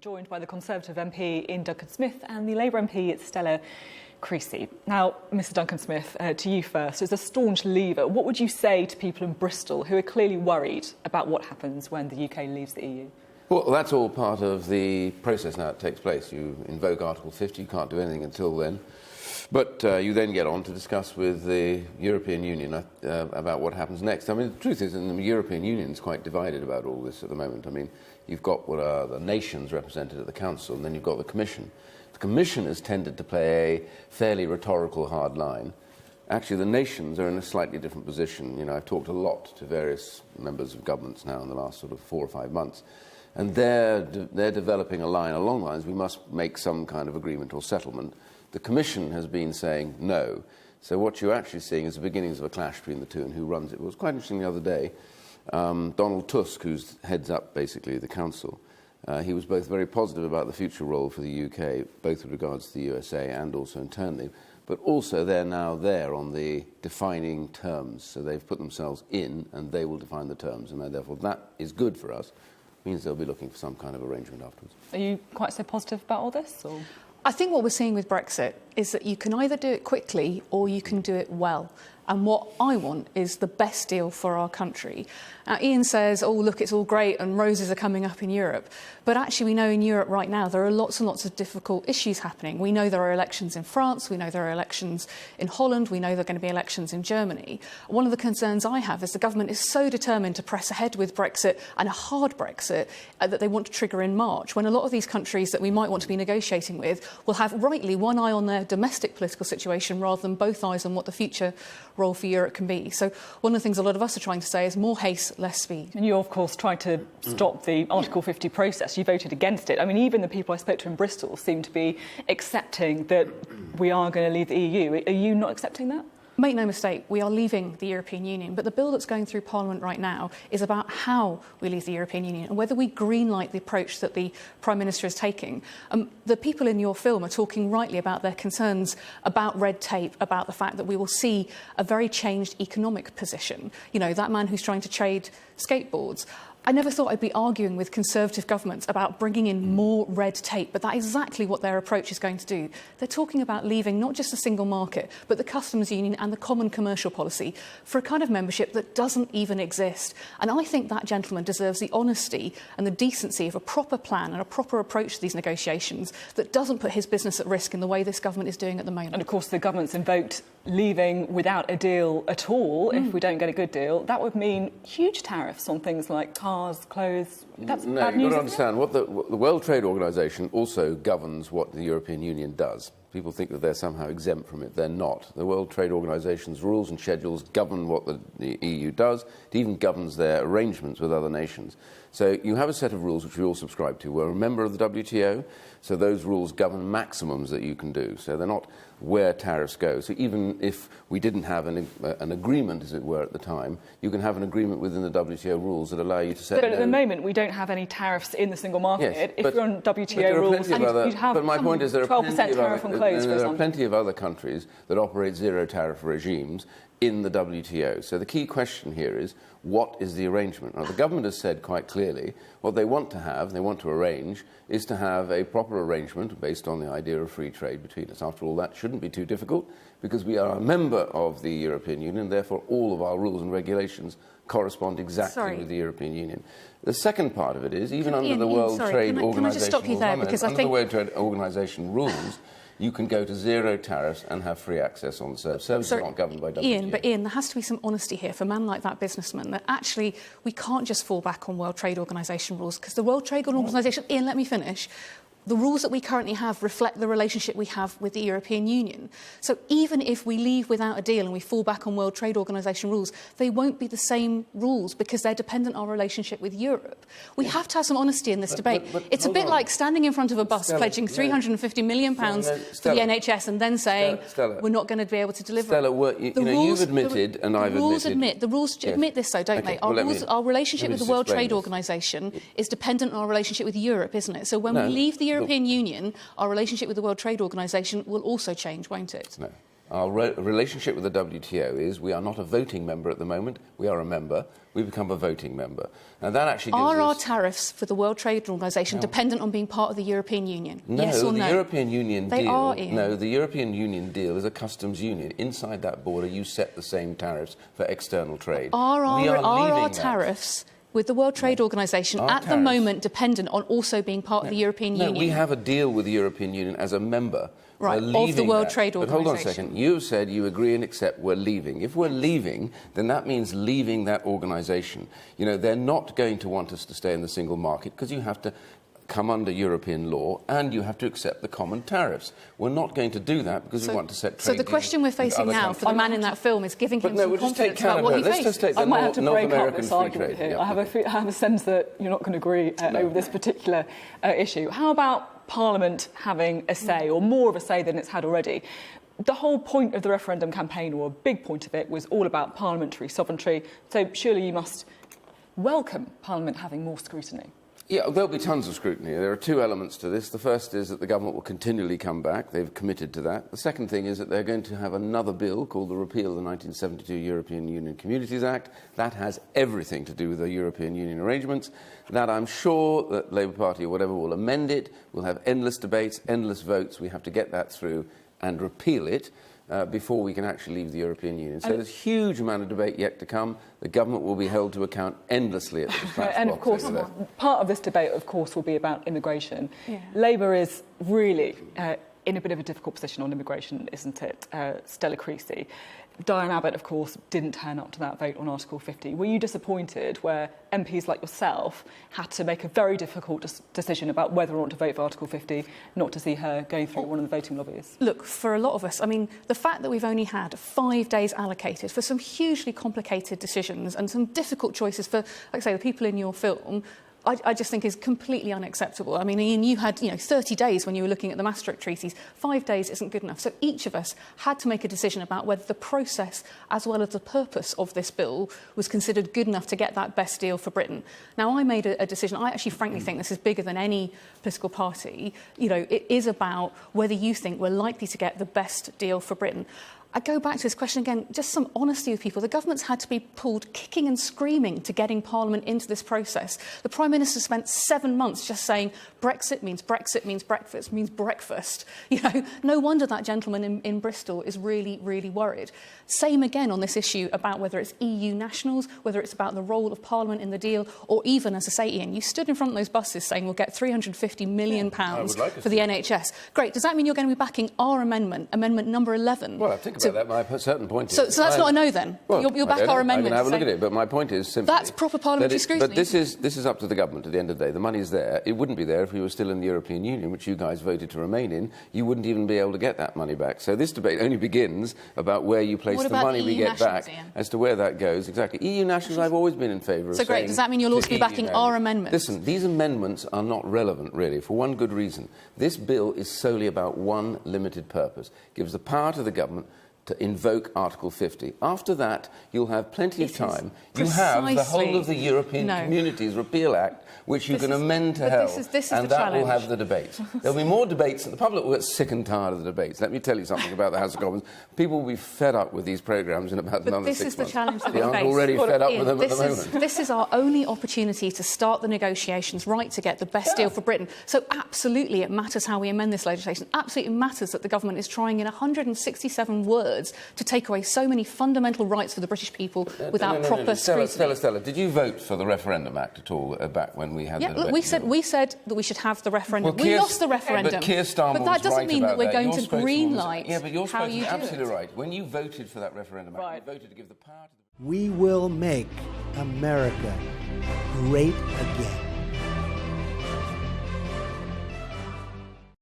joined by the Conservative MP Iain Duncan Smith and the Labour MP Stella Creasy. Now, Mr Duncan Smith, to you first. As a staunch leaver, what would you say to people in Bristol who are clearly worried about what happens when the UK leaves the EU? Well, that's all part of the process now that takes place. You invoke Article 50, you can't do anything until then. But you then get on to discuss with the European Union about what happens next. I mean, the truth is, the European Union is quite divided about all this at the moment. I mean, you've got what are the nations represented at the Council, and then you've got the Commission. The Commission has tended to play a fairly rhetorical hard line. Actually, the nations are in a slightly different position. You know, I've talked a lot to various members of governments now in the last sort of 4 or 5 months, and they're developing a line along the lines, we must make some kind of agreement or settlement. The Commission has been saying no. So what you're actually seeing is the beginnings of a clash between the two and who runs it. It was quite interesting the other day. Donald Tusk, who heads up basically the Council, he was both very positive about the future role for the UK, both with regards to the USA and also internally, but also they're now there on the defining terms. So they've put themselves in and they will define the terms, and therefore that is good for us. It means they'll be looking for some kind of arrangement afterwards. Are you quite so positive about all this? Or? I think what we're seeing with Brexit is that you can either do it quickly or you can do it well. And what I want is the best deal for our country. Now, Iain says, oh, look, it's all great and roses are coming up in Europe. But actually, we know in Europe right now there are lots and lots of difficult issues happening. We know there are elections in France. We know there are elections in Holland. We know there are going to be elections in Germany. One of the concerns I have is the government is so determined to press ahead with Brexit and a hard Brexit that they want to trigger in March, when a lot of these countries that we might want to be negotiating with will have rightly one eye on their domestic political situation rather than both eyes on what the future role for Europe can be. So one of the things a lot of us are trying to say is more haste, less speed. And you, of course, tried to stop the Article 50 process. You voted against it. I mean, even the people I spoke to in Bristol seem to be accepting that we are going to leave the EU. Are you not accepting that? Make no mistake, we are leaving the European Union, but the bill that's going through Parliament right now is about how we leave the European Union and whether we greenlight the approach that the Prime Minister is taking. The people in your film are talking rightly about their concerns about red tape, about the fact that we will see a very changed economic position. You know, that man who's trying to trade skateboards. I never thought I'd be arguing with Conservative governments about bringing in more red tape, but that's exactly what their approach is going to do. They're talking about leaving not just a single market, but the customs union and the common commercial policy for a kind of membership that doesn't even exist. And I think that gentleman deserves the honesty and the decency of a proper plan and a proper approach to these negotiations that doesn't put his business at risk in the way this government is doing at the moment. And of course the government's invoked leaving without a deal at all if we don't get a good deal. That would mean huge tariffs on things like cars, clothes. That's bad news. You've got to understand what the World Trade Organization also governs what the European Union does. People think that they're somehow exempt from it. They're not. The World Trade Organization's rules and schedules govern what the EU does. It even governs their arrangements with other nations. So you have a set of rules which we all subscribe to. We're a member of the WTO, so those rules govern maximums that you can do. So they're not where tariffs go. So even if we didn't have an agreement, as it were, at the time, you can have an agreement within the WTO rules that allow you to set... But at the moment, we don't have any tariffs in the single market. Yes, if you're on WTO rules, you'd have but my point is there are 12% tariff on clothes, there are plenty of other countries that operate zero tariff regimes in the WTO. So the key question here is, what is the arrangement? Now, the government has said quite clearly what they want to have, they want to arrange, is to have a proper arrangement based on the idea of free trade between us. After all, that shouldn't be too difficult because we are a member of the European Union, therefore all of our rules and regulations correspond exactly with the European Union. The second part of it is, even under the World Trade Organization can I just stop you there? Because I think... the World Trade Organization rules, you can go to zero tariffs and have free access on the service. Services aren't governed by WTO. Iain, there has to be some honesty here for a man like that businessman, that actually we can't just fall back on World Trade Organization rules, because the World Trade Organization... Iain, let me finish. The rules that we currently have reflect the relationship we have with the European Union. So even if we leave without a deal and we fall back on World Trade Organization rules, they won't be the same rules because they're dependent on our relationship with Europe. We have to have some honesty in this debate. It's a bit like standing in front of a bus pledging £350 million for the NHS and then saying we're not going to be able to deliver. Stella, you've admitted and I've admitted... The rules admit this, though, don't they? Our relationship with the World Trade Organization is dependent on our relationship with Europe, isn't it? So when we leave the European Union, our relationship with the World Trade Organization will also change, won't it? No. Our relationship with the WTO is we are not a voting member at the moment. We are a member. We become a voting member. And that actually gives Are our us... tariffs for the World Trade Organization dependent on being part of the European Union? No, yes or no? The European Union they deal... Are, Iain. No, the European Union deal is a customs union. Inside that border, you set the same tariffs for external trade. Are our tariffs with the World Trade Organization at the moment dependent on also being part of the European Union? No, we have a deal with the European Union as a member. Right, of the World Trade Organization. But hold on a second. You've said you agree and accept we're leaving. If we're leaving, then that means leaving that organisation. You know, they're not going to want us to stay in the single market because you have to come under European law and you have to accept the common tariffs. We're not going to do that because we want to set trade. So the question we're facing now for the man in that film is giving him some confidence about what he faced. I might have to break up this argument here. I have a sense that you're not going to agree over this particular issue. How about Parliament having a say, or more of a say than it's had already? The whole point of the referendum campaign, or a big point of it, was all about parliamentary sovereignty. So surely you must welcome Parliament having more scrutiny. Yeah, there'll be tons of scrutiny. There are two elements to this. The first is that the government will continually come back. They've committed to that. The second thing is that they're going to have another bill called the Repeal of the 1972 European Union Communities Act. That has everything to do with the European Union arrangements. That I'm sure that Labour Party or whatever will amend it. We'll have endless debates, endless votes. We have to get that through and repeal it before we can actually leave the European Union. So there's a huge amount of debate yet to come. The government will be held to account endlessly at the dispatch and of course, part of this debate, of course, will be about immigration. Labour is really in a bit of a difficult position on immigration, isn't it? Stella Creasy. Diane Abbott, of course, didn't turn up to that vote on Article 50. Were you disappointed where MPs like yourself had to make a very difficult decision about whether or not to vote for Article 50, not to see her going through one of the voting lobbies? Look, for a lot of us, I mean, the fact that we've only had 5 days allocated for some hugely complicated decisions and some difficult choices for, like I say, the people in your film, I just think is completely unacceptable. I mean, Iain, you had 30 days when you were looking at the Maastricht treaties. 5 days isn't good enough. So each of us had to make a decision about whether the process as well as the purpose of this bill was considered good enough to get that best deal for Britain. Now, I made a decision. I actually frankly think this is bigger than any political party. You know, it is about whether you think we're likely to get the best deal for Britain. I go back to this question again, just some honesty with people. The government's had to be pulled kicking and screaming to getting Parliament into this process. The Prime Minister spent 7 months just saying Brexit means breakfast means breakfast. You know, no wonder that gentleman in Bristol is really, really worried. Same again on this issue about whether it's EU nationals, whether it's about the role of Parliament in the deal, or even, as I say, Iain, you stood in front of those buses saying we'll get £350 million for the NHS. Great. Does that mean you're going to be backing our amendment, amendment number 11? Well, I think about that. My certain point is... So that's not a no, then? Well, you'll back our amendment? I can have a look at it, but my point is simply... That's proper parliamentary scrutiny. But this is up to the government at the end of the day. The money's there. It wouldn't be there if we were still in the European Union, which you guys voted to remain in. You wouldn't even be able to get that money back. So this debate only begins about where you place the money we get back, as to where that goes. Exactly. EU nationals, I've always been in favour of. So great. Does that mean you'll also be backing our amendment? Listen, these amendments are not relevant, really, for one good reason. This bill is solely about one limited purpose. It gives the power to the government to invoke Article 50. After that, you'll have plenty of time. You have the whole of the European Communities Repeal Act, which you can amend to hell, and that will have the debates. There'll be more debates, and the public will get sick and tired of the debates. Let me tell you something about the House of Commons. People will be fed up with these programmes in about another 6 months. This is the challenge that we face. They aren't already fed up with them at the moment. This is our only opportunity to start the negotiations right to get the best deal for Britain. So absolutely it matters how we amend this legislation. Absolutely it matters that the government is trying in 167 words to take away so many fundamental rights for the British people without proper scrutiny. Stella, did you vote for the Referendum Act at all back when we had the debate? We said that we should have the referendum. Well, we lost the referendum. But Keir Starmer but that doesn't mean that we're going to greenlight yeah, but you're how you do absolutely it. right. When you voted for that Referendum Act, you voted to give the power to the... We will make America great again.